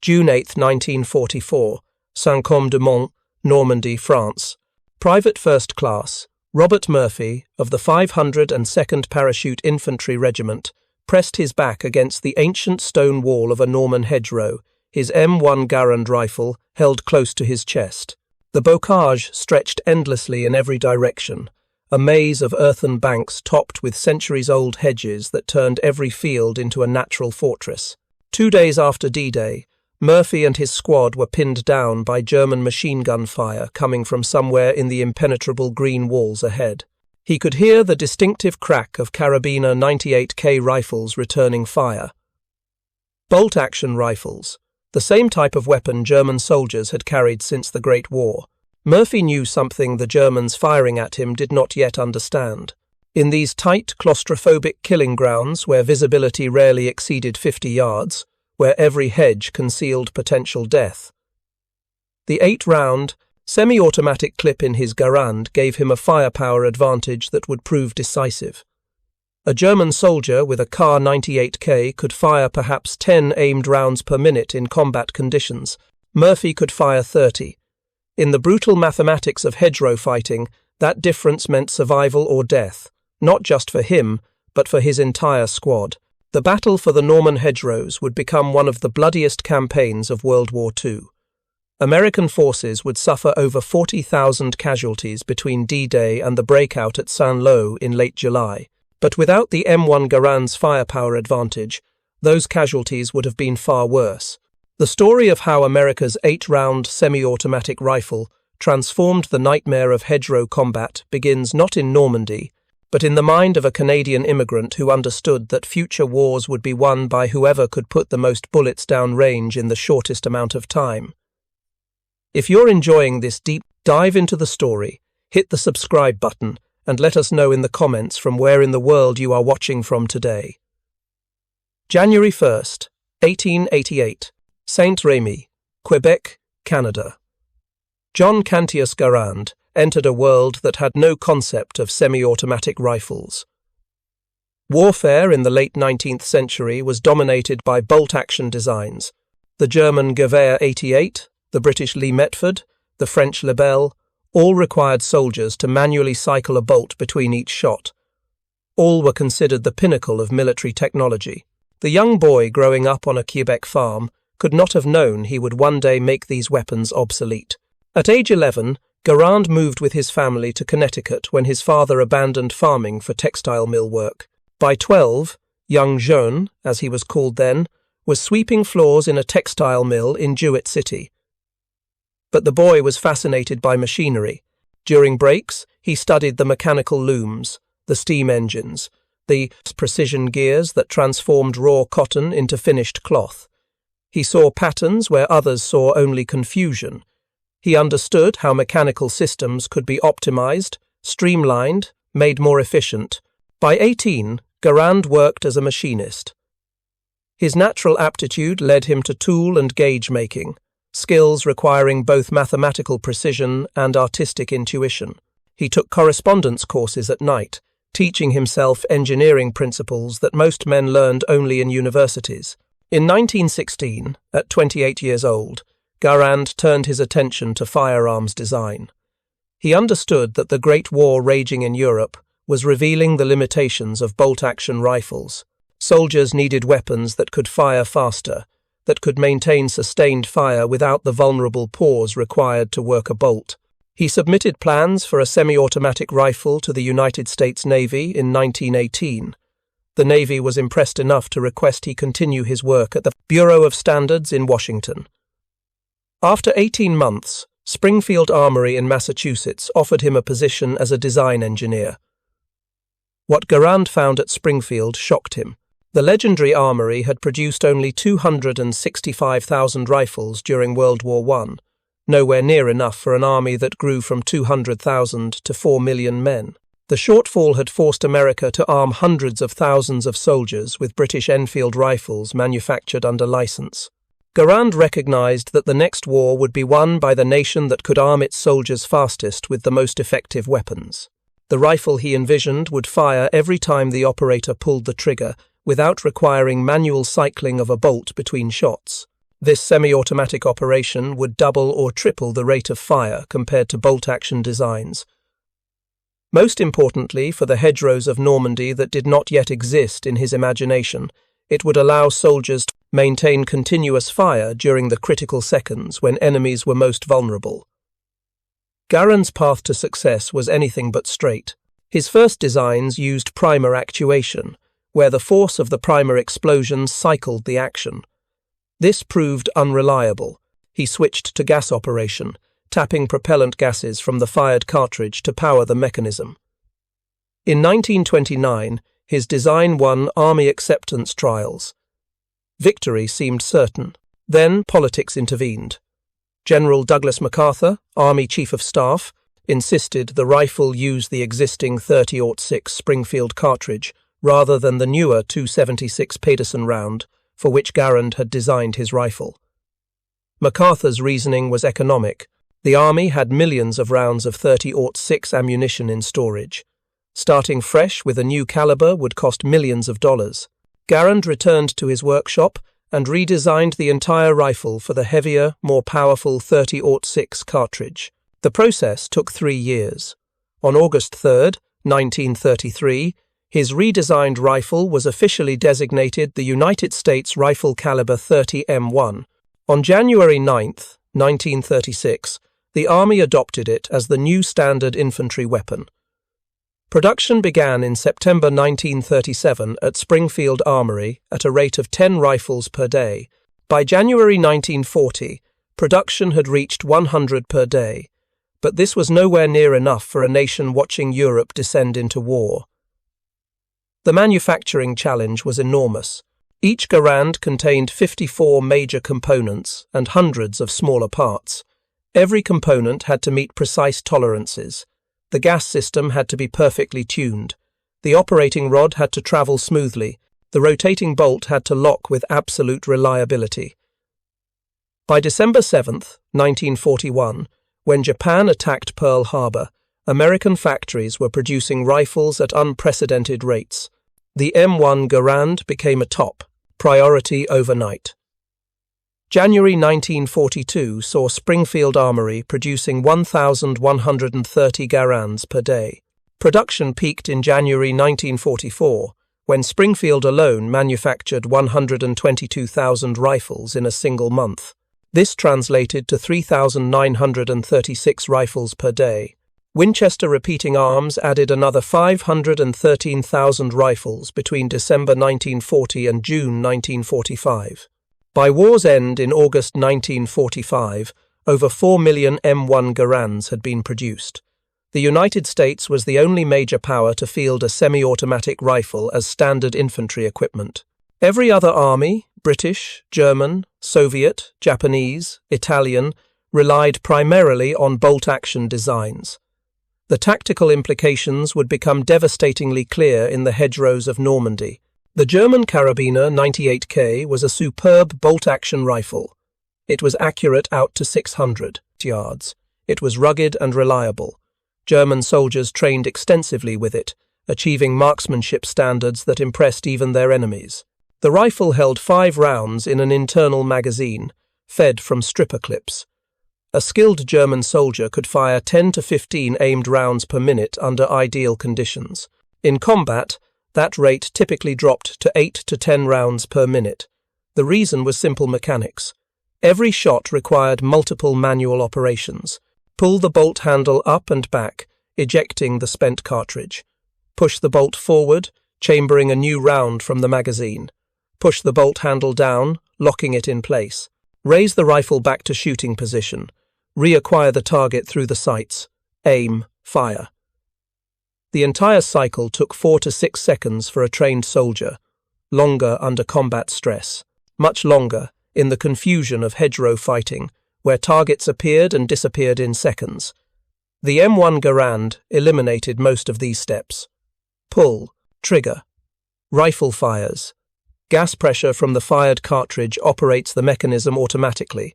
June 8, 1944, Saint-Côme-de-Mont, Normandy, France. Private First Class, Robert Murphy, of the 502nd Parachute Infantry Regiment, pressed his back against the ancient stone wall of a Norman hedgerow, his M1 Garand rifle held close to his chest. The bocage stretched endlessly in every direction, a maze of earthen banks topped with centuries-old hedges that turned every field into a natural fortress. 2 days after D-Day, Murphy and his squad were pinned down by German machine gun fire coming from somewhere in the impenetrable green walls ahead. He could hear the distinctive crack of Karabiner 98K rifles returning fire. Bolt-action rifles, the same type of weapon German soldiers had carried since the Great War. Murphy knew something the Germans firing at him did not yet understand. In these tight, claustrophobic killing grounds where visibility rarely exceeded 50 yards, where every hedge concealed potential death, the 8-round, semi-automatic clip in his Garand gave him a firepower advantage that would prove decisive. A German soldier with a Kar 98K could fire perhaps 10 aimed rounds per minute in combat conditions. Murphy could fire 30. In the brutal mathematics of hedgerow fighting, that difference meant survival or death, not just for him, but for his entire squad. The battle for the Norman hedgerows would become one of the bloodiest campaigns of World War II. American forces would suffer over 40,000 casualties between D-Day and the breakout at Saint-Lô in late July. But without the M1 Garand's firepower advantage, those casualties would have been far worse. The story of how America's 8-round semi-automatic rifle transformed the nightmare of hedgerow combat begins not in Normandy, but in the mind of a Canadian immigrant who understood that future wars would be won by whoever could put the most bullets down range in the shortest amount of time. If you're enjoying this deep dive into the story, hit the subscribe button and let us know in the comments from where in the world you are watching from today. January 1st, 1888, Saint-Rémy, Quebec, Canada. John Garand entered a world that had no concept of semi-automatic rifles. Warfare in the late 19th century was dominated by bolt-action designs. The German Gewehr 88, the British Lee Metford, the French Lebel, all required soldiers to manually cycle a bolt between each shot. All were considered the pinnacle of military technology. The young boy growing up on a Quebec farm could not have known he would one day make these weapons obsolete. At age 11, Garand moved with his family to Connecticut when his father abandoned farming for textile mill work. By 12, young Jean, as he was called then, was sweeping floors in a textile mill in Jewett City. But the boy was fascinated by machinery. During breaks, he studied the mechanical looms, the steam engines, the precision gears that transformed raw cotton into finished cloth. He saw patterns where others saw only confusion. He understood how mechanical systems could be optimized, streamlined, made more efficient. By 18, Garand worked as a machinist. His natural aptitude led him to tool and gauge making, skills requiring both mathematical precision and artistic intuition. He took correspondence courses at night, teaching himself engineering principles that most men learned only in universities. In 1916, at 28 years old, Garand turned his attention to firearms design. He understood that the Great War raging in Europe was revealing the limitations of bolt-action rifles. Soldiers needed weapons that could fire faster, that could maintain sustained fire without the vulnerable pause required to work a bolt. He submitted plans for a semi-automatic rifle to the United States Navy in 1918. The Navy was impressed enough to request he continue his work at the Bureau of Standards in Washington. After 18 months, Springfield Armory in Massachusetts offered him a position as a design engineer. What Garand found at Springfield shocked him. The legendary armory had produced only 265,000 rifles during World War I, nowhere near enough for an army that grew from 200,000 to 4 million men. The shortfall had forced America to arm hundreds of thousands of soldiers with British Enfield rifles manufactured under license. Garand recognized that the next war would be won by the nation that could arm its soldiers fastest with the most effective weapons. The rifle he envisioned would fire every time the operator pulled the trigger, without requiring manual cycling of a bolt between shots. This semi-automatic operation would double or triple the rate of fire compared to bolt-action designs. Most importantly, for the hedgerows of Normandy that did not yet exist in his imagination, it would allow soldiers to maintain continuous fire during the critical seconds when enemies were most vulnerable. Garand's path to success was anything but straight. His first designs used primer actuation, where the force of the primer explosions cycled the action. This proved unreliable. He switched to gas operation, tapping propellant gases from the fired cartridge to power the mechanism. In 1929, his design won Army acceptance trials. Victory seemed certain. Then politics intervened. General Douglas MacArthur, Army Chief of Staff, insisted the rifle use the existing .30-06 Springfield cartridge rather than the newer .276 Pedersen round, for which Garand had designed his rifle. MacArthur's reasoning was economic. The Army had millions of rounds of .30-06 ammunition in storage. Starting fresh with a new caliber would cost millions of dollars. Garand returned to his workshop and redesigned the entire rifle for the heavier, more powerful .30-06 cartridge. The process took 3 years. On August 3, 1933, his redesigned rifle was officially designated the United States Rifle Caliber .30 M1. On January 9, 1936, the Army adopted it as the new standard infantry weapon. Production began in September 1937 at Springfield Armory at a rate of 10 rifles per day. By January 1940, production had reached 100 per day, but this was nowhere near enough for a nation watching Europe descend into war. The manufacturing challenge was enormous. Each Garand contained 54 major components and hundreds of smaller parts. Every component had to meet precise tolerances. The gas system had to be perfectly tuned. The operating rod had to travel smoothly. The rotating bolt had to lock with absolute reliability. By December 7, 1941, when Japan attacked Pearl Harbor, American factories were producing rifles at unprecedented rates. The M1 Garand became a top priority overnight. January 1942 saw Springfield Armory producing 1,130 Garands per day. Production peaked in January 1944, when Springfield alone manufactured 122,000 rifles in a single month. This translated to 3,936 rifles per day. Winchester Repeating Arms added another 513,000 rifles between December 1940 and June 1945. By war's end in August 1945, over 4 million M1 Garands had been produced. The United States was the only major power to field a semi-automatic rifle as standard infantry equipment. Every other army, British, German, Soviet, Japanese, Italian, relied primarily on bolt-action designs. The tactical implications would become devastatingly clear in the hedgerows of Normandy. The German Karabiner 98K was a superb bolt-action rifle. It was accurate out to 600 yards. It was rugged and reliable. German soldiers trained extensively with it, achieving marksmanship standards that impressed even their enemies. The rifle held 5 rounds in an internal magazine, fed from stripper clips. A skilled German soldier could fire 10 to 15 aimed rounds per minute under ideal conditions. In combat, that rate typically dropped to 8 to 10 rounds per minute. The reason was simple mechanics. Every shot required multiple manual operations. Pull the bolt handle up and back, ejecting the spent cartridge. Push the bolt forward, chambering a new round from the magazine. Push the bolt handle down, locking it in place. Raise the rifle back to shooting position. Reacquire the target through the sights. Aim, fire. The entire cycle took 4 to 6 seconds for a trained soldier, longer under combat stress, much longer in the confusion of hedgerow fighting, where targets appeared and disappeared in seconds. The M1 Garand eliminated most of these steps. Pull, trigger, rifle fires. Gas pressure from the fired cartridge operates the mechanism automatically.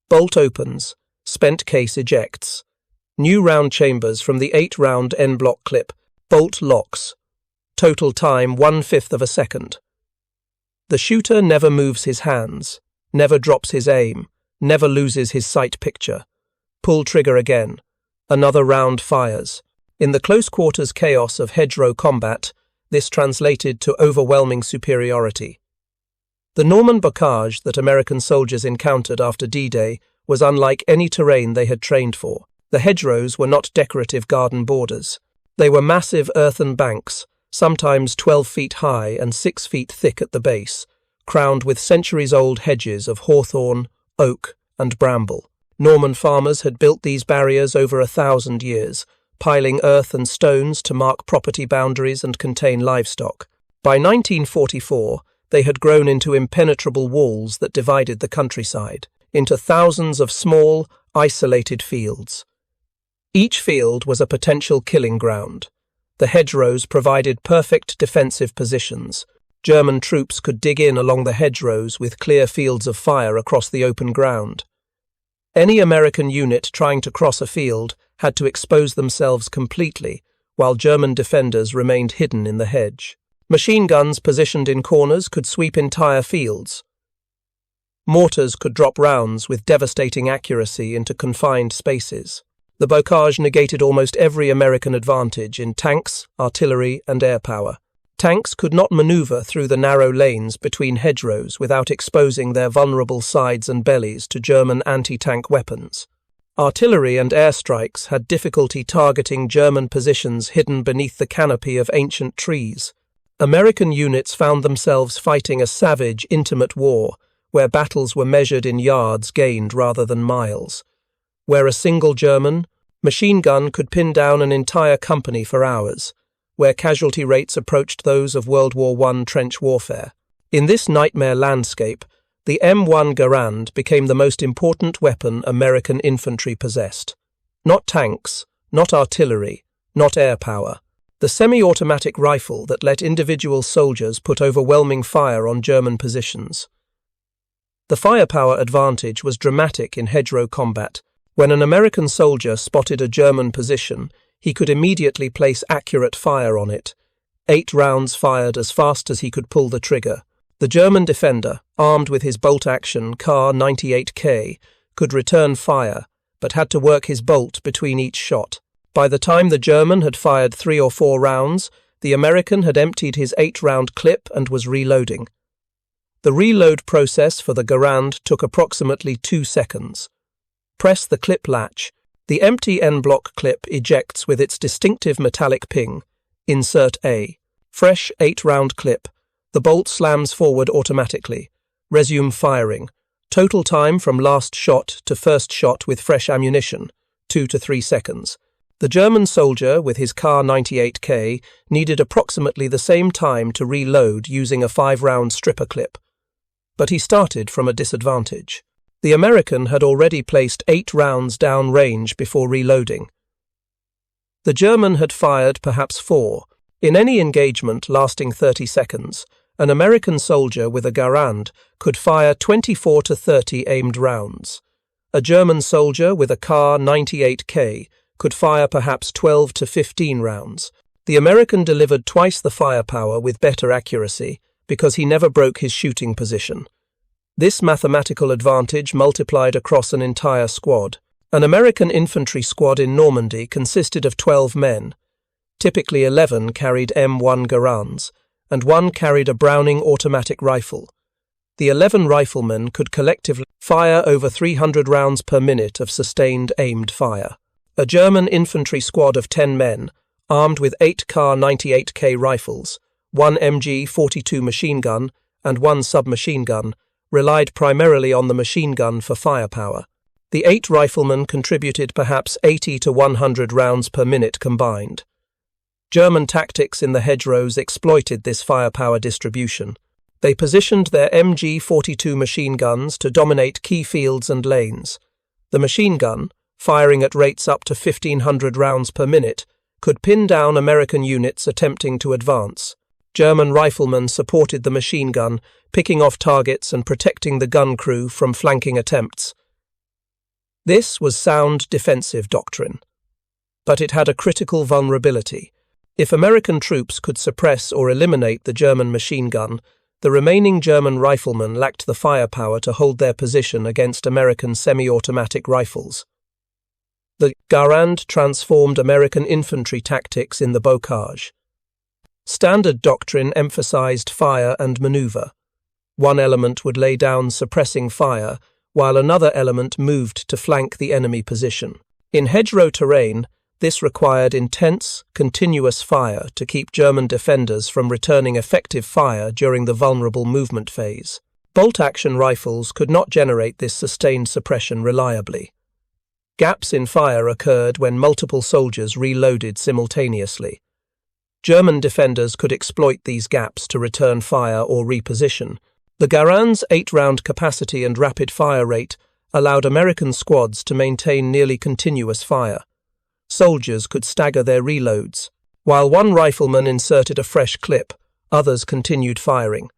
Bolt opens, spent case ejects. New round chambers from the 8-round N-block clip. Bolt locks. Total time 1/5 of a second. The shooter never moves his hands. never drops his aim, never loses his sight picture. Pull trigger again. Another round fires. In the close-quarters chaos of Hedgerow combat, this translated to overwhelming superiority. The Norman bocage that American soldiers encountered after D-Day was unlike any terrain they had trained for. The hedgerows were not decorative garden borders. They were massive earthen banks, sometimes 12 feet high and 6 feet thick at the base, crowned with centuries-old hedges of hawthorn, oak, and bramble. Norman farmers had built these barriers over 1,000 years, piling earth and stones to mark property boundaries and contain livestock. By 1944, they had grown into impenetrable walls that divided the countryside into thousands of small, isolated fields. Each field was a potential killing ground. The hedgerows provided perfect defensive positions. German troops could dig in along the hedgerows with clear fields of fire across the open ground. Any American unit trying to cross a field had to expose themselves completely, while German defenders remained hidden in the hedge. Machine guns positioned in corners could sweep entire fields. Mortars could drop rounds with devastating accuracy into confined spaces. The bocage negated almost every American advantage in tanks, artillery, and air power. Tanks could not maneuver through the narrow lanes between hedgerows without exposing their vulnerable sides and bellies to German anti-tank weapons. Artillery and airstrikes had difficulty targeting German positions hidden beneath the canopy of ancient trees. American units found themselves fighting a savage, intimate war, where battles were measured in yards gained rather than miles, where a single German machine gun could pin down an entire company for hours, where casualty rates approached those of World War I trench warfare. In this nightmare landscape, the M1 Garand became the most important weapon American infantry possessed. Not tanks, not artillery, not air power. The semi-automatic rifle that let individual soldiers put overwhelming fire on German positions. The firepower advantage was dramatic in hedgerow combat. When an American soldier spotted a German position, he could immediately place accurate fire on it. 8 rounds fired as fast as he could pull the trigger. The German defender, armed with his bolt-action Kar-98K, could return fire, but had to work his bolt between each shot. By the time the German had fired 3 or 4 rounds, the American had emptied his 8-round clip and was reloading. The reload process for the Garand took approximately 2 seconds. Press the clip latch. The empty N-block clip ejects with its distinctive metallic ping. Insert A. Fresh 8-round clip. The bolt slams forward automatically. Resume firing. Total time from last shot to first shot with fresh ammunition, 2 to 3 seconds. The German soldier with his Kar-98K needed approximately the same time to reload using a 5-round stripper clip. But he started from a disadvantage. The American had already placed 8 rounds down range before reloading. The German had fired perhaps 4. In any engagement lasting 30 seconds, an American soldier with a Garand could fire 24 to 30 aimed rounds. A German soldier with a Kar-98K could fire perhaps 12 to 15 rounds. The American delivered twice the firepower with better accuracy because he never broke his shooting position. This mathematical advantage multiplied across an entire squad. An American infantry squad in Normandy consisted of 12 men. Typically 11 carried M1 Garands, and 1 carried a Browning automatic rifle. The 11 riflemen could collectively fire over 300 rounds per minute of sustained aimed fire. A German infantry squad of 10 men, armed with 8 Kar-98K rifles, 1 MG-42 machine gun, and 1 submachine gun, relied primarily on the machine gun for firepower. The 8 riflemen contributed perhaps 80 to 100 rounds per minute combined. German tactics in the hedgerows exploited this firepower distribution. They positioned their MG-42 machine guns to dominate key fields and lanes. The machine gun, firing at rates up to 1,500 rounds per minute, could pin down American units attempting to advance. German riflemen supported the machine gun, picking off targets and protecting the gun crew from flanking attempts. This was sound defensive doctrine. But it had a critical vulnerability. If American troops could suppress or eliminate the German machine gun, the remaining German riflemen lacked the firepower to hold their position against American semi-automatic rifles. The Garand transformed American infantry tactics in the bocage. Standard doctrine emphasized fire and maneuver. One element would lay down suppressing fire, while another element moved to flank the enemy position. In hedgerow terrain, this required intense, continuous fire to keep German defenders from returning effective fire during the vulnerable movement phase. Bolt-action rifles could not generate this sustained suppression reliably. Gaps in fire occurred when multiple soldiers reloaded simultaneously. German defenders could exploit these gaps to return fire or reposition. The Garand's 8-round capacity and rapid fire rate allowed American squads to maintain nearly continuous fire. Soldiers could stagger their reloads. While one rifleman inserted a fresh clip, others continued firing.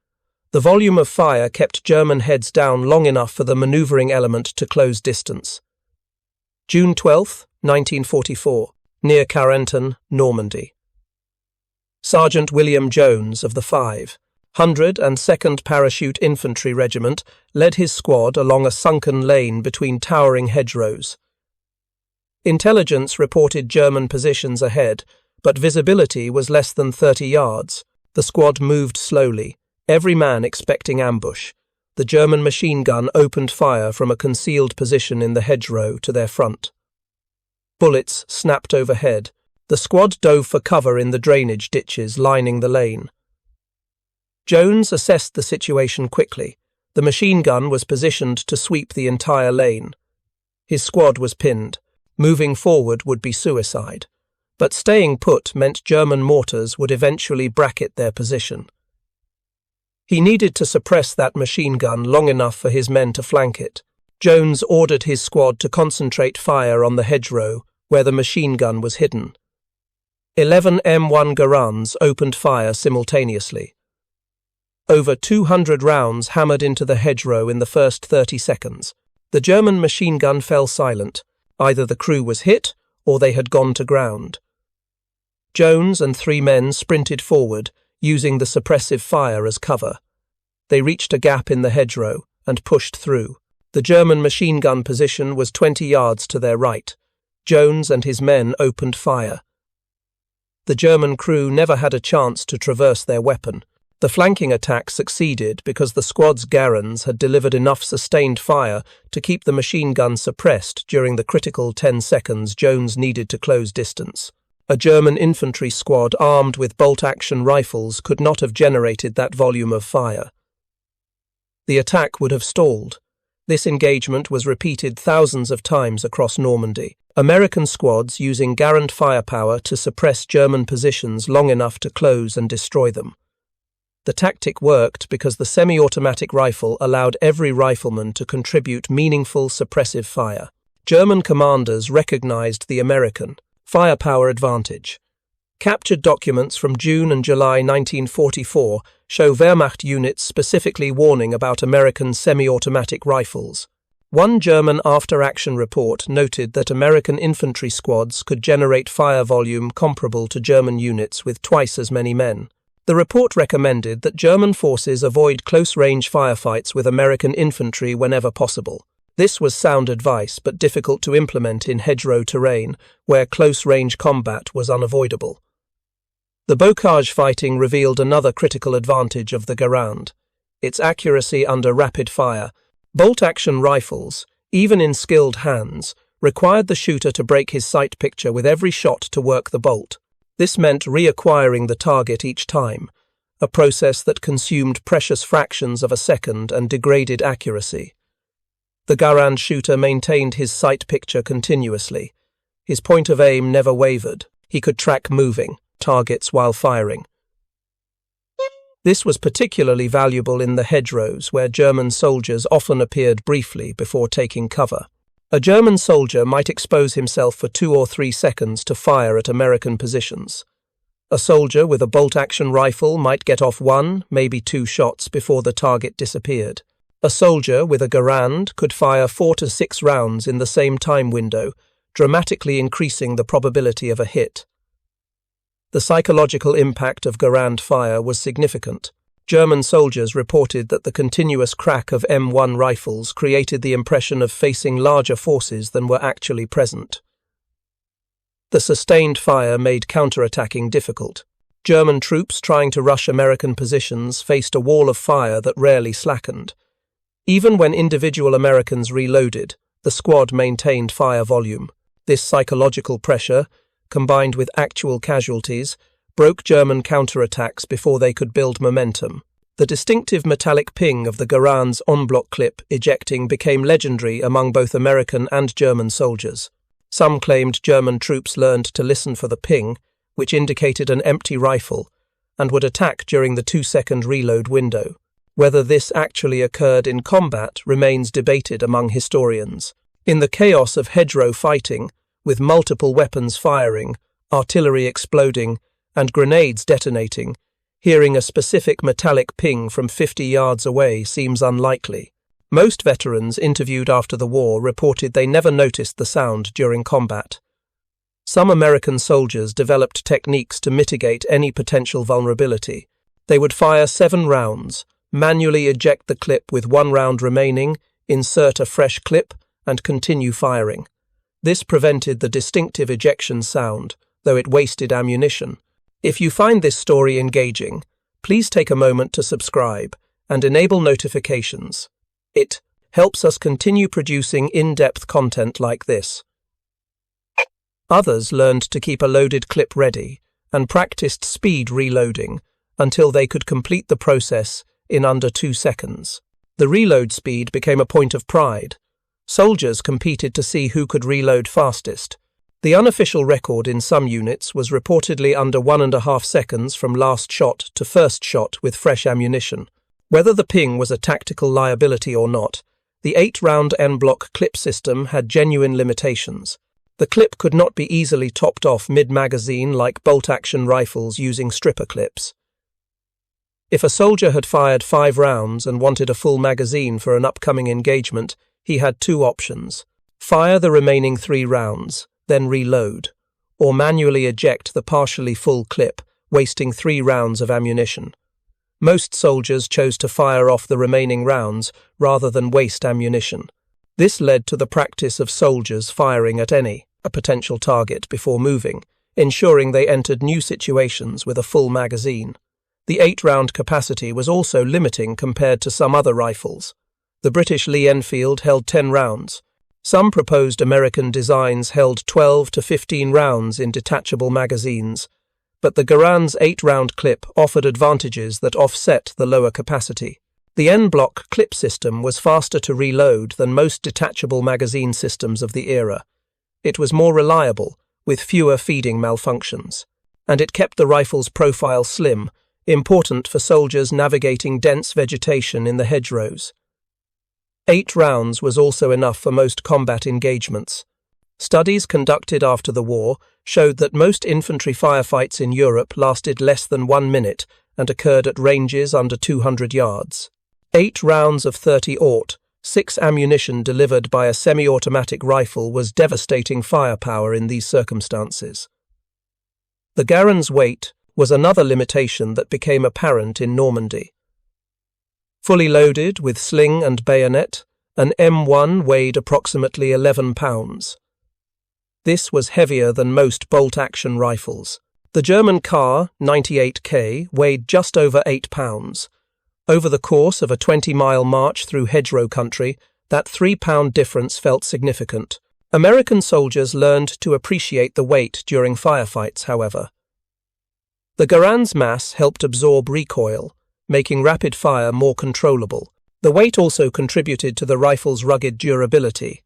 The volume of fire kept German heads down long enough for the maneuvering element to close distance. June 12, 1944, near Carentan, Normandy. Sergeant William Jones of the 502nd Parachute Infantry Regiment led his squad along a sunken lane between towering hedgerows. Intelligence reported German positions ahead, but visibility was less than 30 yards. The squad moved slowly, every man expecting ambush. The German machine gun opened fire from a concealed position in the hedgerow to their front. Bullets snapped overhead. The squad dove for cover in the drainage ditches lining the lane. Jones assessed the situation quickly. The machine gun was positioned to sweep the entire lane. His squad was pinned. Moving forward would be suicide. But staying put meant German mortars would eventually bracket their position. He needed to suppress that machine gun long enough for his men to flank it. Jones ordered his squad to concentrate fire on the hedgerow, where the machine gun was hidden. 11 M1 Garands opened fire simultaneously. Over 200 rounds hammered into the hedgerow in the first 30 seconds. The German machine gun fell silent. Either the crew was hit, or they had gone to ground. Jones and 3 men sprinted forward, using the suppressive fire as cover. They reached a gap in the hedgerow and pushed through. The German machine gun position was 20 yards to their right. Jones and his men opened fire. The German crew never had a chance to traverse their weapon. The flanking attack succeeded because the squad's Garands had delivered enough sustained fire to keep the machine gun suppressed during the critical 10 seconds Jones needed to close distance. A German infantry squad armed with bolt-action rifles could not have generated that volume of fire. The attack would have stalled. This engagement was repeated thousands of times across Normandy. American squads using Garand firepower to suppress German positions long enough to close and destroy them. The tactic worked because the semi-automatic rifle allowed every rifleman to contribute meaningful suppressive fire. German commanders recognized the American firepower advantage. Captured documents from June and July 1944 show Wehrmacht units specifically warning about American semi-automatic rifles. One German after-action report noted that American infantry squads could generate fire volume comparable to German units with twice as many men. The report recommended that German forces avoid close-range firefights with American infantry whenever possible. This was sound advice, but difficult to implement in hedgerow terrain, where close-range combat was unavoidable. The bocage fighting revealed another critical advantage of the Garand: its accuracy under rapid fire. Bolt-action rifles, even in skilled hands, required the shooter to break his sight picture with every shot to work the bolt. This meant reacquiring the target each time, a process that consumed precious fractions of a second and degraded accuracy. The Garand shooter maintained his sight picture continuously. His point of aim never wavered. He could track moving targets while firing. This was particularly valuable in the hedgerows, where German soldiers often appeared briefly before taking cover. A German soldier might expose himself for 2 or 3 seconds to fire at American positions. A soldier with a bolt-action rifle might get off 1, maybe 2 shots before the target disappeared. A soldier with a Garand could fire 4 to 6 rounds in the same time window, dramatically increasing the probability of a hit. The psychological impact of Garand fire was significant. German soldiers reported that the continuous crack of M1 rifles created the impression of facing larger forces than were actually present. The sustained fire made counterattacking difficult. German troops trying to rush American positions faced a wall of fire that rarely slackened. Even when individual Americans reloaded, the squad maintained fire volume. This psychological pressure, combined with actual casualties, broke German counterattacks before they could build momentum. The distinctive metallic ping of the Garand's en-bloc clip ejecting became legendary among both American and German soldiers. Some claimed German troops learned to listen for the ping, which indicated an empty rifle, and would attack during the 2-second reload window. Whether this actually occurred in combat remains debated among historians. In the chaos of Hedgerow fighting, with multiple weapons firing, artillery exploding, and grenades detonating, hearing a specific metallic ping from 50 yards away seems unlikely. Most veterans interviewed after the war reported they never noticed the sound during combat. Some American soldiers developed techniques to mitigate any potential vulnerability. They would fire 7 rounds, manually eject the clip with 1 round remaining, insert a fresh clip, and continue firing. This prevented the distinctive ejection sound, though it wasted ammunition. If you find this story engaging, please take a moment to subscribe and enable notifications. It helps us continue producing in-depth content like this. Others learned to keep a loaded clip ready and practiced speed reloading until they could complete the process in under 2 seconds. The reload speed became a point of pride. Soldiers competed to see who could reload fastest. The unofficial record in some units was reportedly under 1.5 seconds from last shot to first shot with fresh ammunition. Whether the ping was a tactical liability or not, the 8-round en-bloc clip system had genuine limitations. The clip could not be easily topped off mid-magazine like bolt-action rifles using stripper clips. If a soldier had fired 5 rounds and wanted a full magazine for an upcoming engagement, he had 2 options: fire the remaining 3 rounds, then reload, or manually eject the partially full clip, wasting 3 rounds of ammunition. Most soldiers chose to fire off the remaining rounds rather than waste ammunition. This led to the practice of soldiers firing at a potential target before moving, ensuring they entered new situations with a full magazine. The 8-round capacity was also limiting compared to some other rifles. The British Lee Enfield held 10 rounds. Some proposed American designs held 12 to 15 rounds in detachable magazines, but the Garand's 8-round clip offered advantages that offset the lower capacity. The en-bloc clip system was faster to reload than most detachable magazine systems of the era. It was more reliable, with fewer feeding malfunctions, and it kept the rifle's profile slim, important for soldiers navigating dense vegetation in the hedgerows. 8 rounds was also enough for most combat engagements. Studies conducted after the war showed that most infantry firefights in Europe lasted less than 1 minute and occurred at ranges under 200 yards. 8 rounds of 30-aught, 6 ammunition delivered by a semi-automatic rifle was devastating firepower in these circumstances. The Garand's weight was another limitation that became apparent in Normandy. Fully loaded with sling and bayonet, an M1 weighed approximately 11 pounds. This was heavier than most bolt-action rifles. The German Kar 98K weighed just over 8 pounds. Over the course of a 20-mile march through hedgerow country, that 3-pound difference felt significant. American soldiers learned to appreciate the weight during firefights, however. The Garand's mass helped absorb recoil, making rapid fire more controllable. The weight also contributed to the rifle's rugged durability.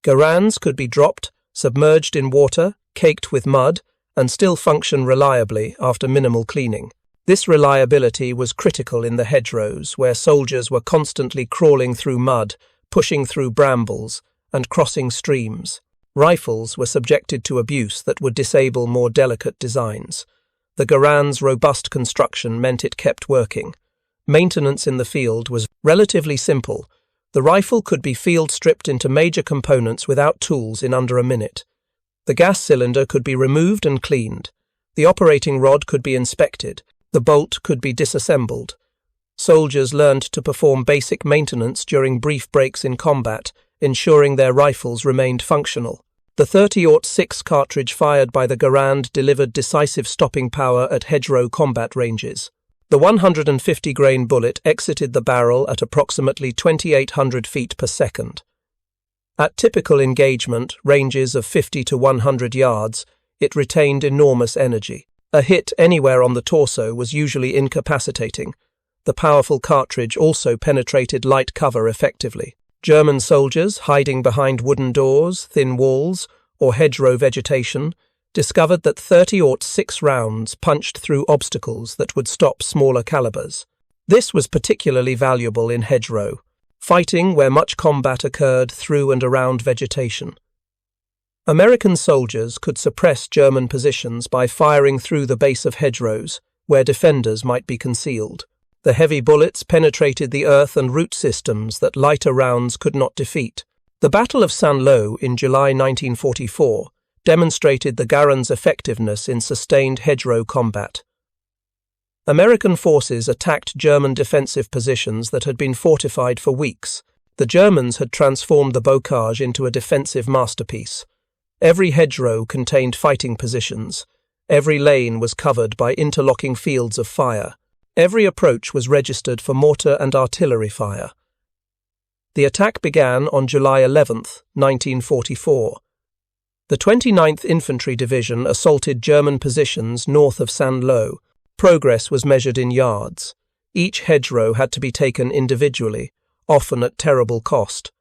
Garands could be dropped, submerged in water, caked with mud, and still function reliably after minimal cleaning. This reliability was critical in the hedgerows, where soldiers were constantly crawling through mud, pushing through brambles, and crossing streams. Rifles were subjected to abuse that would disable more delicate designs. The Garand's robust construction meant it kept working. Maintenance in the field was relatively simple. The rifle could be field stripped into major components without tools in under a minute. The gas cylinder could be removed and cleaned. The operating rod could be inspected, The bolt could be disassembled. Soldiers learned to perform basic maintenance during brief breaks in combat, ensuring their rifles remained functional. The .30-06 cartridge fired by the Garand delivered decisive stopping power at Hedgerow combat ranges. The 150-grain bullet exited the barrel at approximately 2,800 feet per second. At typical engagement, ranges of 50 to 100 yards, it retained enormous energy. A hit anywhere on the torso was usually incapacitating. The powerful cartridge also penetrated light cover effectively. German soldiers, hiding behind wooden doors, thin walls, or hedgerow vegetation, discovered that .30-06 rounds punched through obstacles that would stop smaller calibers. This was particularly valuable in Hedgerow, fighting where much combat occurred through and around vegetation. American soldiers could suppress German positions by firing through the base of hedgerows, where defenders might be concealed. The heavy bullets penetrated the earth and root systems that lighter rounds could not defeat. The Battle of Saint-Lô in July 1944 demonstrated the Garand's effectiveness in sustained hedgerow combat. American forces attacked German defensive positions that had been fortified for weeks. The Germans had transformed the bocage into a defensive masterpiece. Every hedgerow contained fighting positions. Every lane was covered by interlocking fields of fire. Every approach was registered for mortar and artillery fire. The attack began on July 11, 1944. The 29th Infantry Division assaulted German positions north of Saint-Lô. Progress was measured in yards. Each hedgerow had to be taken individually, often at terrible cost.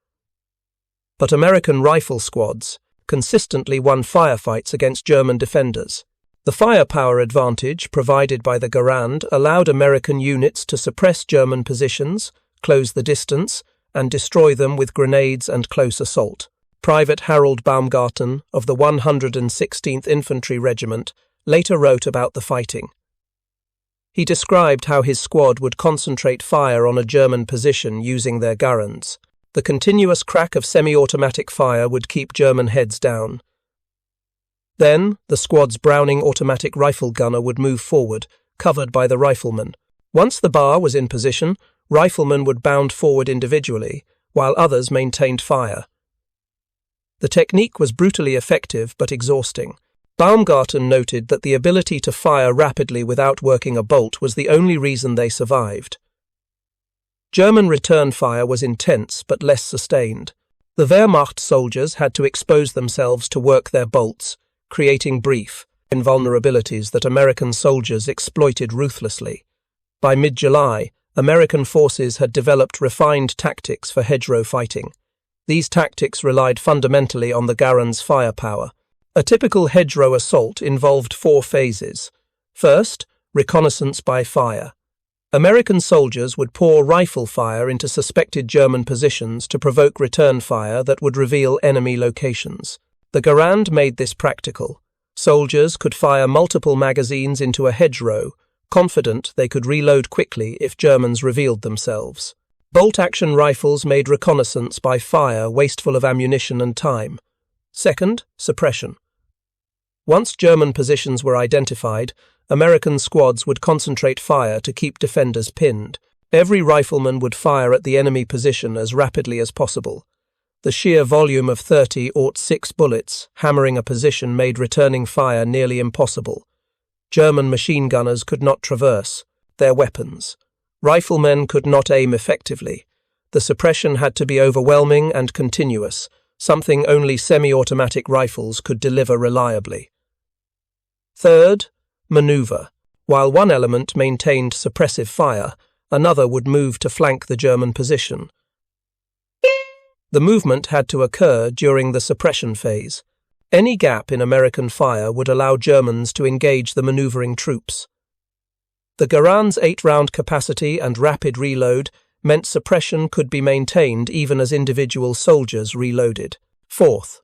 But American rifle squads consistently won firefights against German defenders. The firepower advantage provided by the Garand allowed American units to suppress German positions, close the distance, and destroy them with grenades and close assault. Private Harold Baumgarten of the 116th Infantry Regiment later wrote about the fighting. He described how his squad would concentrate fire on a German position using their Garands. The continuous crack of semi-automatic fire would keep German heads down. Then, the squad's Browning automatic rifle gunner would move forward, covered by the rifleman. Once the bar was in position, riflemen would bound forward individually, while others maintained fire. The technique was brutally effective but exhausting. Baumgarten noted that the ability to fire rapidly without working a bolt was the only reason they survived. German return fire was intense but less sustained. The Wehrmacht soldiers had to expose themselves to work their bolts, creating brief invulnerabilities that American soldiers exploited ruthlessly. By mid-July, American forces had developed refined tactics for hedgerow fighting. These tactics relied fundamentally on the Garand's firepower. A typical hedgerow assault involved 4 phases. First, reconnaissance by fire. American soldiers would pour rifle fire into suspected German positions to provoke return fire that would reveal enemy locations. The Garand made this practical. Soldiers could fire multiple magazines into a hedgerow, confident they could reload quickly if Germans revealed themselves. Bolt-action rifles made reconnaissance by fire wasteful of ammunition and time. Second, suppression. Once German positions were identified, American squads would concentrate fire to keep defenders pinned. Every rifleman would fire at the enemy position as rapidly as possible. The sheer volume of .30-06 bullets hammering a position made returning fire nearly impossible. German machine gunners could not traverse their weapons. Riflemen could not aim effectively. The suppression had to be overwhelming and continuous, something only semi-automatic rifles could deliver reliably. Third, maneuver. While one element maintained suppressive fire, another would move to flank the German position. The movement had to occur during the suppression phase. Any gap in American fire would allow Germans to engage the maneuvering troops. The Garand's 8-round capacity and rapid reload meant suppression could be maintained even as individual soldiers reloaded. Fourth,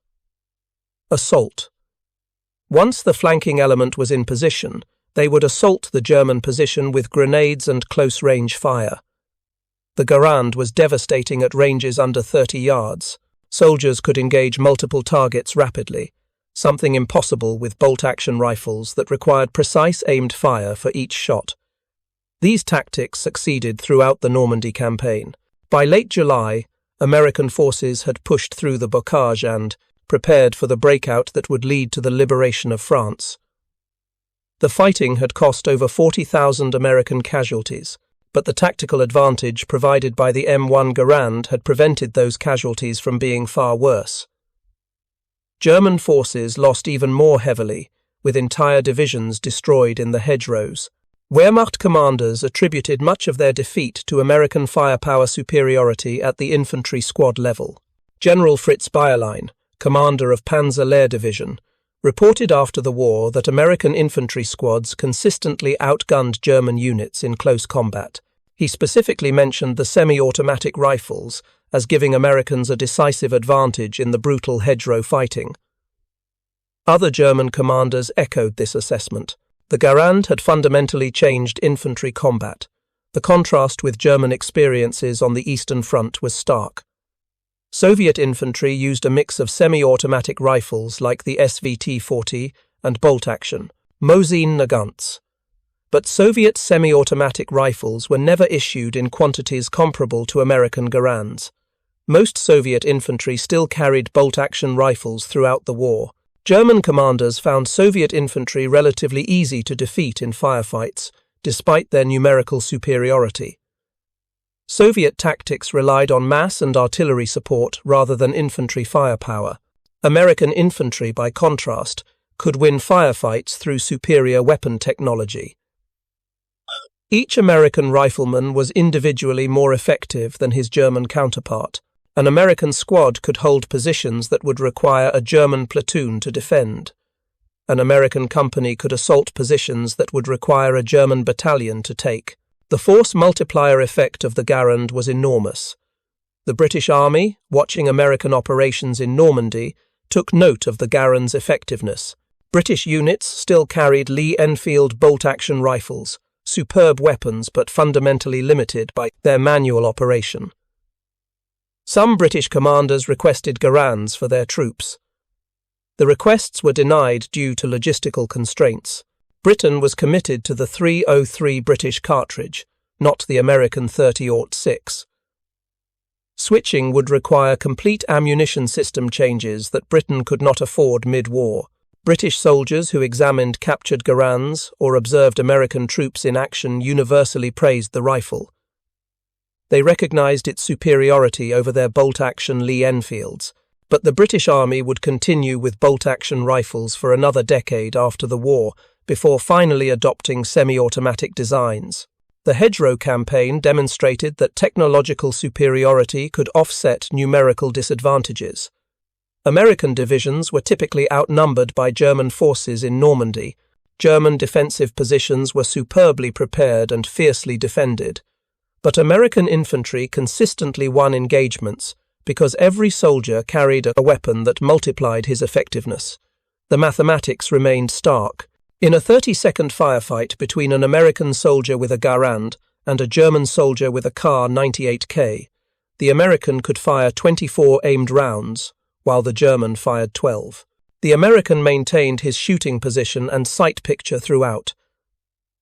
assault. Once the flanking element was in position, they would assault the German position with grenades and close-range fire. The Garand was devastating at ranges under 30 yards. Soldiers could engage multiple targets rapidly, something impossible with bolt-action rifles that required precise aimed fire for each shot. These tactics succeeded throughout the Normandy campaign. By late July, American forces had pushed through the bocage and prepared for the breakout that would lead to the liberation of France. The fighting had cost over 40,000 American casualties, but the tactical advantage provided by the M1 Garand had prevented those casualties from being far worse. German forces lost even more heavily, with entire divisions destroyed in the Hedgerows. Wehrmacht commanders attributed much of their defeat to American firepower superiority at the infantry squad level. General Fritz Bayerlein, commander of Panzer Lehr Division, reported after the war that American infantry squads consistently outgunned German units in close combat. He specifically mentioned the semi-automatic rifles as giving Americans a decisive advantage in the brutal Hedgerow fighting. Other German commanders echoed this assessment. The Garand had fundamentally changed infantry combat. The contrast with German experiences on the Eastern Front was stark. Soviet infantry used a mix of semi-automatic rifles like the SVT-40 and bolt-action, Mosin Nagants. But Soviet semi-automatic rifles were never issued in quantities comparable to American Garands. Most Soviet infantry still carried bolt-action rifles throughout the war. German commanders found Soviet infantry relatively easy to defeat in firefights, despite their numerical superiority. Soviet tactics relied on mass and artillery support rather than infantry firepower. American infantry, by contrast, could win firefights through superior weapon technology. Each American rifleman was individually more effective than his German counterpart. An American squad could hold positions that would require a German platoon to defend. An American company could assault positions that would require a German battalion to take. The force multiplier effect of the Garand was enormous. The British Army, watching American operations in Normandy, took note of the Garand's effectiveness. British units still carried Lee-Enfield bolt-action rifles, superb weapons but fundamentally limited by their manual operation. Some British commanders requested Garands for their troops. The requests were denied due to logistical constraints. Britain was committed to the 303 British cartridge, not the American 30-06. Switching would require complete ammunition system changes that Britain could not afford mid-war. British soldiers who examined captured Garands or observed American troops in action universally praised the rifle. They recognized its superiority over their bolt-action Lee-Enfields, but the British Army would continue with bolt-action rifles for another decade after the war, before finally adopting semi-automatic designs. The Hedgerow campaign demonstrated that technological superiority could offset numerical disadvantages. American divisions were typically outnumbered by German forces in Normandy. German defensive positions were superbly prepared and fiercely defended. But American infantry consistently won engagements because every soldier carried a weapon that multiplied his effectiveness. The mathematics remained stark. In a 30-second firefight between an American soldier with a Garand and a German soldier with a Kar 98K, the American could fire 24 aimed rounds, while the German fired 12. The American maintained his shooting position and sight picture throughout.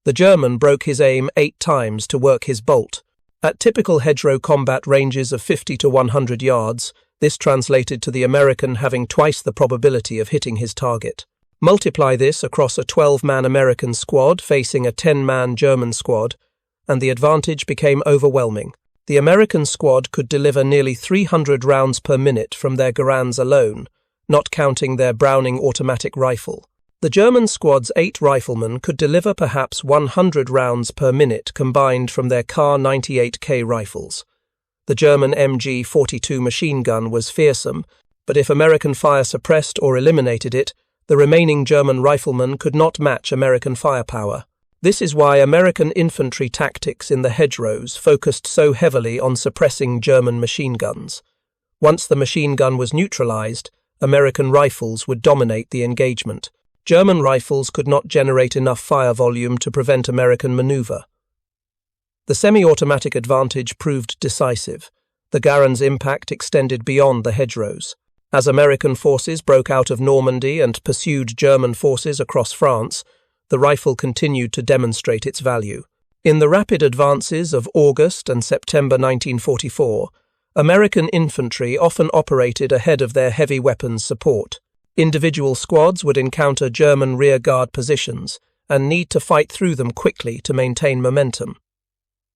The German broke his aim 8 times to work his bolt. At typical Hedgerow combat ranges of 50 to 100 yards, this translated to the American having twice the probability of hitting his target. Multiply this across a 12-man American squad facing a 10-man German squad, and the advantage became overwhelming. The American squad could deliver nearly 300 rounds per minute from their Garands alone, not counting their Browning automatic rifle. The German squad's 8 riflemen could deliver perhaps 100 rounds per minute combined from their Kar 98K rifles. The German MG-42 machine gun was fearsome, but if American fire suppressed or eliminated it, the remaining German riflemen could not match American firepower. This is why American infantry tactics in the Hedgerows focused so heavily on suppressing German machine guns. Once the machine gun was neutralized, American rifles would dominate the engagement. German rifles could not generate enough fire volume to prevent American maneuver. The semi-automatic advantage proved decisive. The Garand's impact extended beyond the Hedgerows. As American forces broke out of Normandy and pursued German forces across France, the rifle continued to demonstrate its value. In the rapid advances of August and September 1944, American infantry often operated ahead of their heavy weapons support. Individual squads would encounter German rearguard positions and need to fight through them quickly to maintain momentum.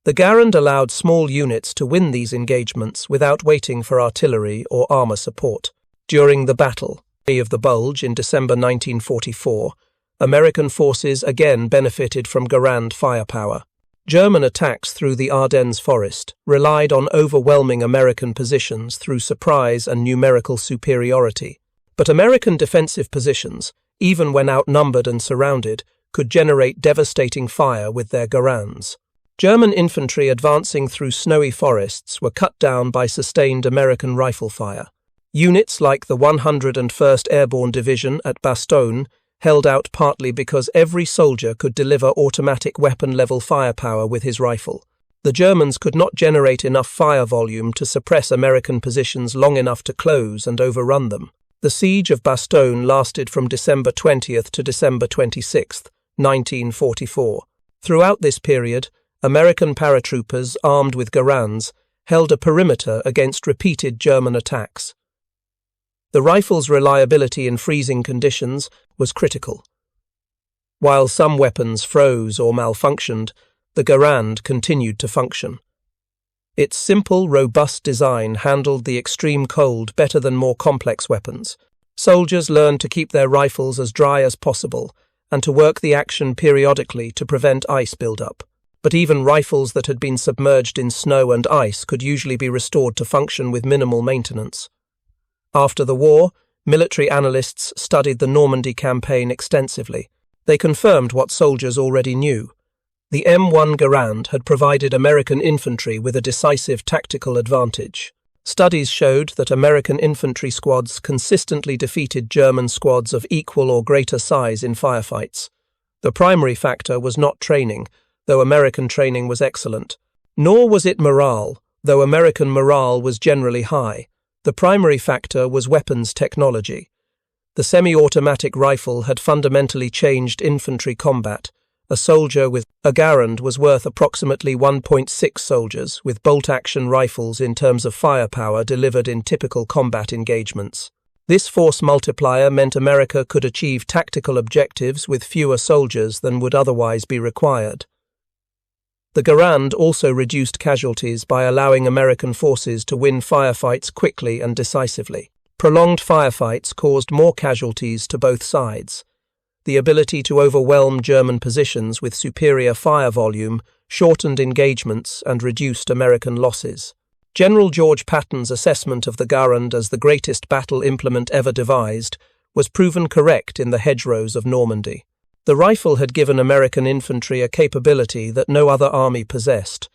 The Garand allowed small units to win these engagements without waiting for artillery or armor support. During the Battle of the Bulge in December 1944, American forces again benefited from Garand firepower. German attacks through the Ardennes forest relied on overwhelming American positions through surprise and numerical superiority. But American defensive positions, even when outnumbered and surrounded, could generate devastating fire with their Garands. German infantry advancing through snowy forests were cut down by sustained American rifle fire. Units like the 101st Airborne Division at Bastogne held out partly because every soldier could deliver automatic weapon-level firepower with his rifle. The Germans could not generate enough fire volume to suppress American positions long enough to close and overrun them. The siege of Bastogne lasted from December 20th to December 26th, 1944. Throughout this period, American paratroopers armed with Garands held a perimeter against repeated German attacks. The rifle's reliability in freezing conditions was critical. While some weapons froze or malfunctioned, the Garand continued to function. Its simple, robust design handled the extreme cold better than more complex weapons. Soldiers learned to keep their rifles as dry as possible and to work the action periodically to prevent ice buildup. But even rifles that had been submerged in snow and ice could usually be restored to function with minimal maintenance. After the war, military analysts studied the Normandy campaign extensively. They confirmed what soldiers already knew. The M1 Garand had provided American infantry with a decisive tactical advantage. Studies showed that American infantry squads consistently defeated German squads of equal or greater size in firefights. The primary factor was not training, though American training was excellent. Nor was it morale, though American morale was generally high. The primary factor was weapons technology. The semi-automatic rifle had fundamentally changed infantry combat. A soldier with a Garand was worth approximately 1.6 soldiers with bolt-action rifles in terms of firepower delivered in typical combat engagements. This force multiplier meant America could achieve tactical objectives with fewer soldiers than would otherwise be required. The Garand also reduced casualties by allowing American forces to win firefights quickly and decisively. Prolonged firefights caused more casualties to both sides. The ability to overwhelm German positions with superior fire volume shortened engagements and reduced American losses. General George Patton's assessment of the Garand as the greatest battle implement ever devised was proven correct in the Hedgerows of Normandy. The rifle had given American infantry a capability that no other army possessed.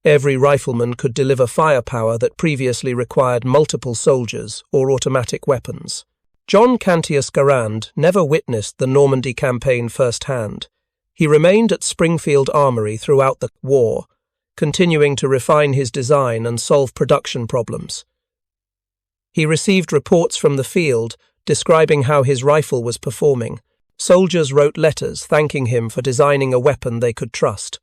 Every rifleman could deliver firepower that previously required multiple soldiers or automatic weapons. John Garand never witnessed the Normandy campaign firsthand. He remained at Springfield Armory throughout the war, continuing to refine his design and solve production problems. He received reports from the field describing how his rifle was performing. Soldiers wrote letters thanking him for designing a weapon they could trust.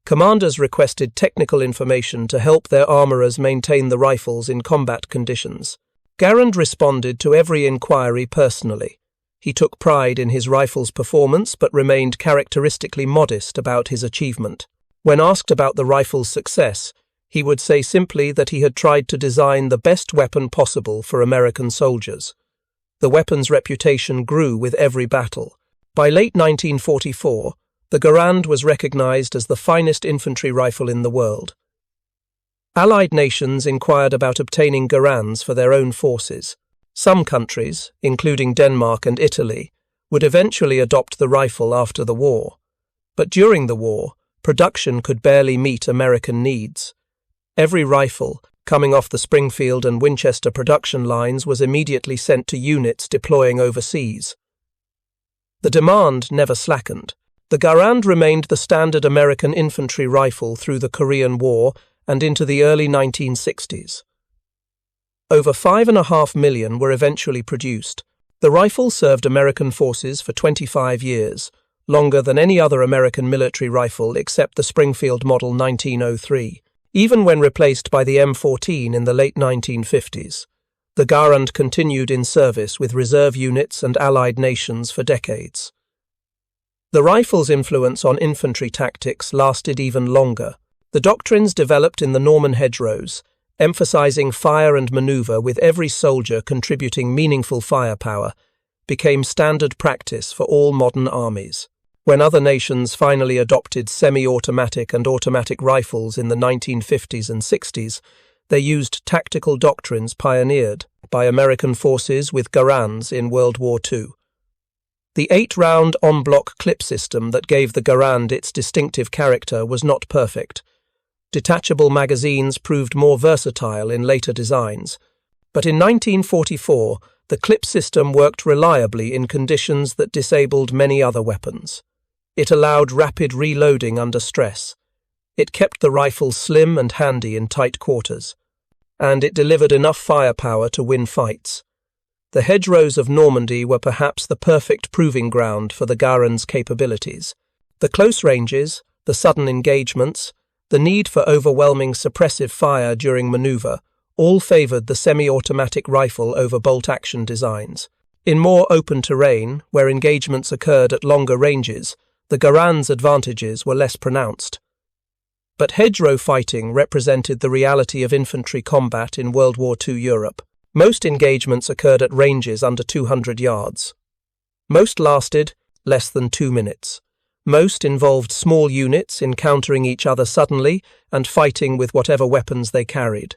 Commanders requested technical information to help their armourers maintain the rifles in combat conditions. Garand responded to every inquiry personally. He took pride in his rifle's performance but remained characteristically modest about his achievement. When asked about the rifle's success, he would say simply that he had tried to design the best weapon possible for American soldiers. The weapon's reputation grew with every battle. By late 1944, the Garand was recognized as the finest infantry rifle in the world. Allied nations inquired about obtaining Garands for their own forces. Some countries, including Denmark and Italy, would eventually adopt the rifle after the war. But during the war, production could barely meet American needs. Every rifle, coming off the Springfield and Winchester production lines, was immediately sent to units deploying overseas. The demand never slackened. The Garand remained the standard American infantry rifle through the Korean War and into the early 1960s. Over 5.5 million were eventually produced. The rifle served American forces for 25 years, longer than any other American military rifle except the Springfield Model 1903, even when replaced by the M14 in the late 1950s. The Garand continued in service with reserve units and allied nations for decades. The rifle's influence on infantry tactics lasted even longer. The doctrines developed in the Normandy Hedgerows, emphasizing fire and maneuver with every soldier contributing meaningful firepower, became standard practice for all modern armies. When other nations finally adopted semi-automatic and automatic rifles in the 1950s and 60s, they used tactical doctrines pioneered by American forces with Garands in World War II. The 8-round en-bloc clip system that gave the Garand its distinctive character was not perfect. Detachable magazines proved more versatile in later designs, but in 1944 the clip system worked reliably in conditions that disabled many other weapons. It allowed rapid reloading under stress. It kept the rifle slim and handy in tight quarters, and it delivered enough firepower to win fights. The hedgerows of Normandy were perhaps the perfect proving ground for the Garand's capabilities. The close ranges, the sudden engagements, the need for overwhelming suppressive fire during maneuver all favoured the semi-automatic rifle over bolt-action designs. In more open terrain, where engagements occurred at longer ranges, the Garand's advantages were less pronounced. But hedgerow fighting represented the reality of infantry combat in World War II Europe. Most engagements occurred at ranges under 200 yards. Most lasted less than 2 minutes. Most involved small units encountering each other suddenly and fighting with whatever weapons they carried.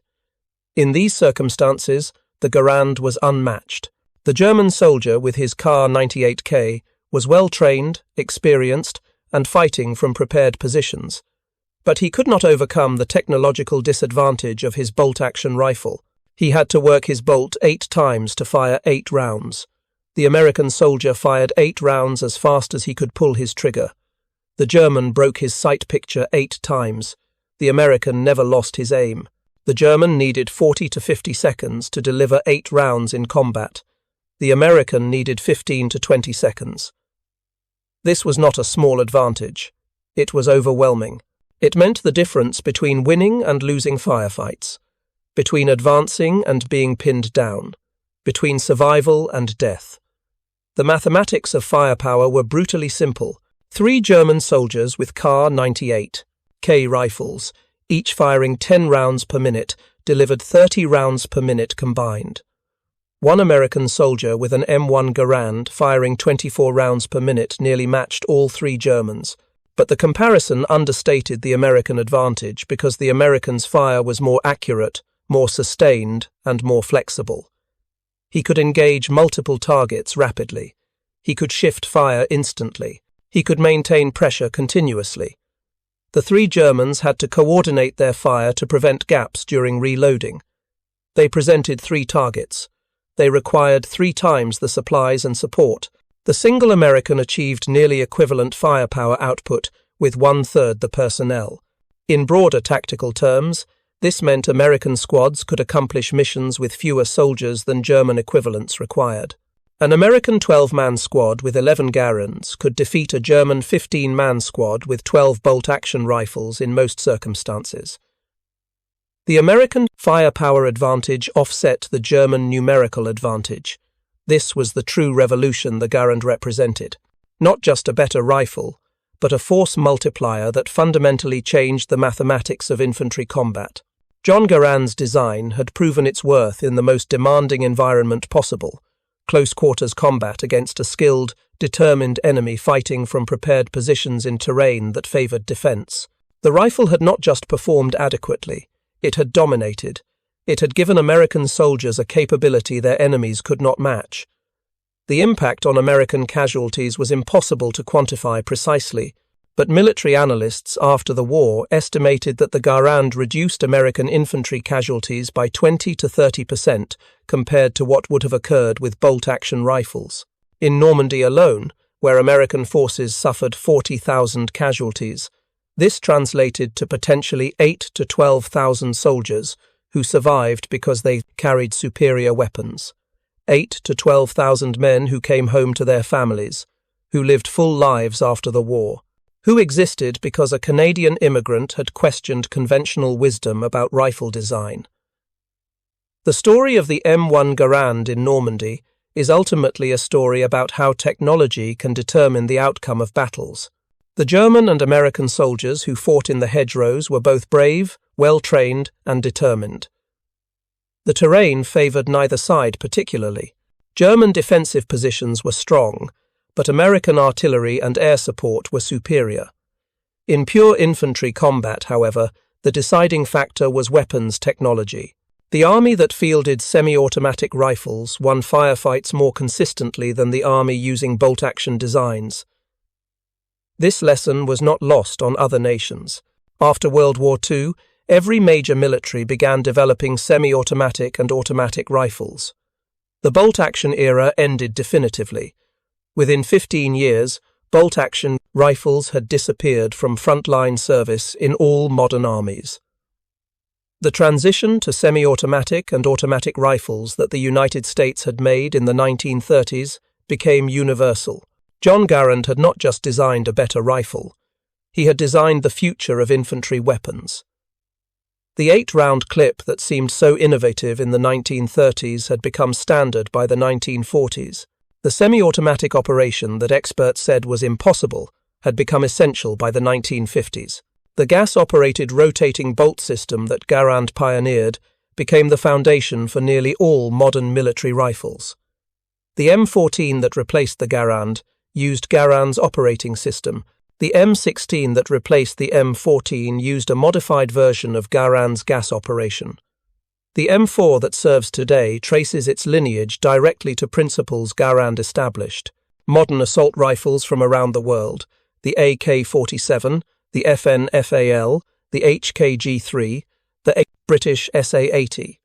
In these circumstances, the Garand was unmatched. The German soldier with his Kar 98K was well trained, experienced, and fighting from prepared positions. But he could not overcome the technological disadvantage of his bolt-action rifle. He had to work his bolt 8 times to fire 8 rounds. The American soldier fired 8 rounds as fast as he could pull his trigger. The German broke his sight picture 8 times. The American never lost his aim. The German needed 40 to 50 seconds to deliver 8 rounds in combat. The American needed 15 to 20 seconds. This was not a small advantage. It was overwhelming. It meant the difference between winning and losing firefights, between advancing and being pinned down, between survival and death. The mathematics of firepower were brutally simple. 3 German soldiers with Kar 98K rifles, each firing 10 rounds per minute, delivered 30 rounds per minute combined. 1 American soldier with an M1 Garand firing 24 rounds per minute nearly matched all 3 Germans. But the comparison understated the American advantage because the American's fire was more accurate, more sustained, and more flexible. He could engage multiple targets rapidly. He could shift fire instantly. He could maintain pressure continuously. The 3 Germans had to coordinate their fire to prevent gaps during reloading. They presented 3 targets. They required 3 times the supplies and support. The single American achieved nearly equivalent firepower output with 1/3 the personnel. In broader tactical terms, this meant American squads could accomplish missions with fewer soldiers than German equivalents required. An American 12-man squad with 11 Garands could defeat a German 15-man squad with 12 bolt-action rifles in most circumstances. The American firepower advantage offset the German numerical advantage. This was the true revolution the Garand represented. Not just a better rifle, but a force multiplier that fundamentally changed the mathematics of infantry combat. John Garand's design had proven its worth in the most demanding environment possible, close-quarters combat against a skilled, determined enemy fighting from prepared positions in terrain that favoured defence. The rifle had not just performed adequately, it had dominated. It had given American soldiers a capability their enemies could not match. The impact on American casualties was impossible to quantify precisely, but military analysts after the war estimated that the Garand reduced American infantry casualties by 20 to 30% compared to what would have occurred with bolt-action rifles. In Normandy alone, where American forces suffered 40,000 casualties, this translated to potentially 8,000 to 12,000 soldiers who survived because they carried superior weapons. 8,000 to 12,000 men who came home to their families. who lived full lives after the war, who existed because a Canadian immigrant had questioned conventional wisdom about rifle design. The story of the M1 Garand in Normandy is ultimately a story about how technology can determine the outcome of battles. The German and American soldiers who fought in the Hedgerows were both brave, well-trained, and determined. The terrain favoured neither side particularly. German defensive positions were strong, but American artillery and air support were superior. In pure infantry combat, however, the deciding factor was weapons technology. The army that fielded semi-automatic rifles won firefights more consistently than the army using bolt-action designs. This lesson was not lost on other nations. After World War II, every major military began developing semi-automatic and automatic rifles. The bolt-action era ended definitively. Within 15 years, bolt-action rifles had disappeared from frontline service in all modern armies. The transition to semi-automatic and automatic rifles that the United States had made in the 1930s became universal. John Garand had not just designed a better rifle, he had designed the future of infantry weapons. The 8-round clip that seemed so innovative in the 1930s had become standard by the 1940s. The semi-automatic operation that experts said was impossible had become essential by the 1950s. The gas-operated rotating bolt system that Garand pioneered became the foundation for nearly all modern military rifles. The M14 that replaced the Garand used Garand's operating system. The M16 that replaced the M14 used a modified version of Garand's gas operation. The M4 that serves today traces its lineage directly to principles Garand established. Modern assault rifles from around the world, the AK-47, the FN-FAL, the HKG-3, the British SA-80.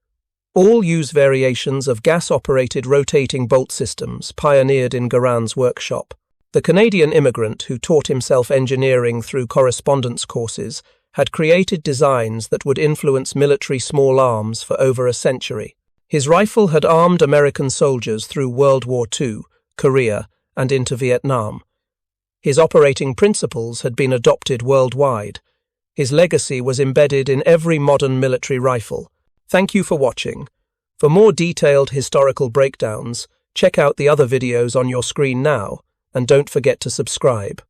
All use variations of gas-operated rotating bolt systems pioneered in Garand's workshop. The Canadian immigrant who taught himself engineering through correspondence courses had created designs that would influence military small arms for over a century. His rifle had armed American soldiers through World War II, Korea, and into Vietnam. His operating principles had been adopted worldwide. His legacy was embedded in every modern military rifle. Thank you for watching. For more detailed historical breakdowns, check out the other videos on your screen now, and don't forget to subscribe.